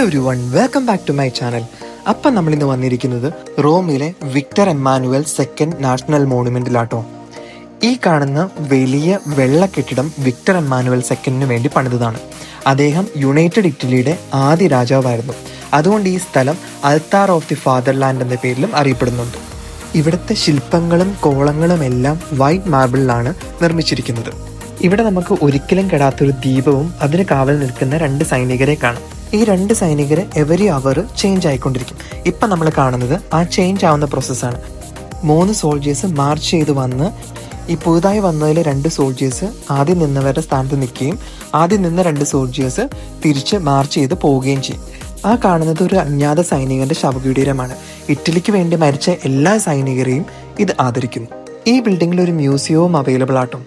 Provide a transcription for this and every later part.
Every one, welcome back to my channel. അപ്പം നമ്മളിന്ന് വന്നിരിക്കുന്നത് റോമിലെ വിക്ടർ എമ്മാനുവൽ സെക്കൻഡ് നാഷണൽ മോണുമെന്റിലാട്ടോ. ഈ കാണുന്ന വലിയ വെള്ള കെട്ടിടം വിക്ടർ എമ്മാനുവൽ സെക്കൻഡിന് വേണ്ടി പണിതതാണ്. അദ്ദേഹം യുണൈറ്റഡ് ഇറ്റലിയുടെ ആദ്യ രാജാവായിരുന്നു. അതുകൊണ്ട് ഈ സ്ഥലം അൾത്താർ ഓഫ് ദി ഫാദർലാൻഡ് എന്ന പേരിലും അറിയപ്പെടുന്നുണ്ട്. ഇവിടുത്തെ ശില്പങ്ങളും കോളങ്ങളും എല്ലാം വൈറ്റ് മാർബിളിലാണ് നിർമ്മിച്ചിരിക്കുന്നത്. ഇവിടെ നമുക്ക് ഒരിക്കലും കെടാത്തൊരു ദീപവും അതിന് കാവൽ നിൽക്കുന്ന 2 സൈനികരെ കാണാം. ഈ 2 സൈനികരെ എവരി അവർ ചേഞ്ച് ആയിക്കൊണ്ടിരിക്കും. ഇപ്പം നമ്മൾ കാണുന്നത് ആ ചേഞ്ച് ആവുന്ന പ്രോസസ്സാണ്. 3 സോൾജേഴ്സ് മാർച്ച് ചെയ്ത് വന്ന് ഈ പുതുതായി വന്നതിൽ 2 സോൾജേഴ്സ് ആദ്യം നിന്നവരുടെ സ്ഥാനത്ത് നിൽക്കുകയും ആദ്യം നിന്ന 2 സോൾജേഴ്സ് തിരിച്ച് മാർച്ച് ചെയ്ത് പോവുകയും ചെയ്യും. ആ കാണുന്നത് ഒരു അജ്ഞാത സൈനികന്റെ ശവകുടീരമാണ്. ഇറ്റലിക്ക് വേണ്ടി മരിച്ച എല്ലാ സൈനികരെയും ഇത് ആദരിക്കുന്നു. ഈ ബിൽഡിങ്ങിൽ ഒരു മ്യൂസിയവും അവൈലബിൾ ആട്ടോ.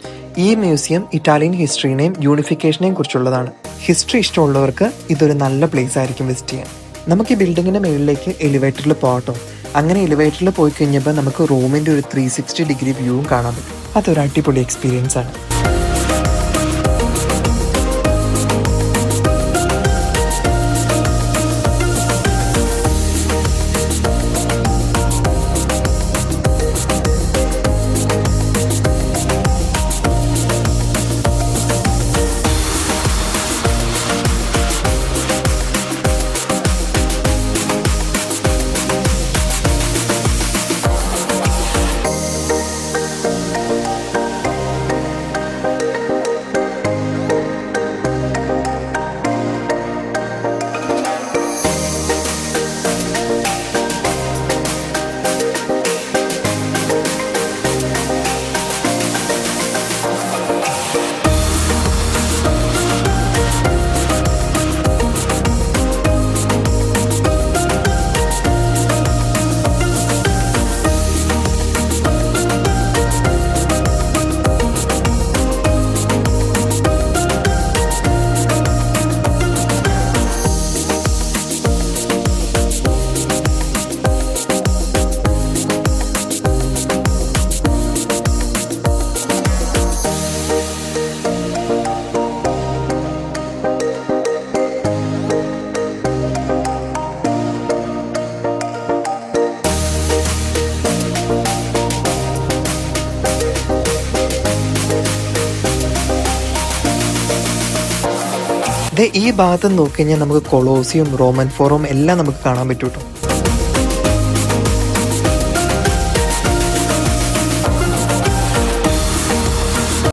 ഈ മ്യൂസിയം ഇറ്റാലിയൻ ഹിസ്റ്ററിനെയും യൂണിഫിക്കേഷനെയും കുറിച്ചുള്ളതാണ്. ഹിസ്റ്ററി ഇഷ്ടമുള്ളവർക്ക് ഇതൊരു നല്ല പ്ലേസ് ആയിരിക്കും വിസിറ്റ് ചെയ്യാൻ. നമുക്ക് ഈ ബിൽഡിങ്ങിന്റെ മുകളിലേക്ക് എലിവേറ്ററിൽ പോകട്ടോ. അങ്ങനെ എലിവേറ്ററിൽ പോയി കഴിഞ്ഞപ്പോൾ നമുക്ക് റൂമിന്റെ ഒരു 360 ഡിഗ്രി വ്യൂവും കാണാൻ പറ്റും. അതൊരു അടിപൊളി എക്സ്പീരിയൻസ് ആണ്. ഈ ഭാഗത്ത് നോക്കി കഴിഞ്ഞാൽ നമുക്ക് കൊളോസിയം, റോമൻ ഫോറം എല്ലാം നമുക്ക് കാണാൻ പറ്റും കേട്ടോ.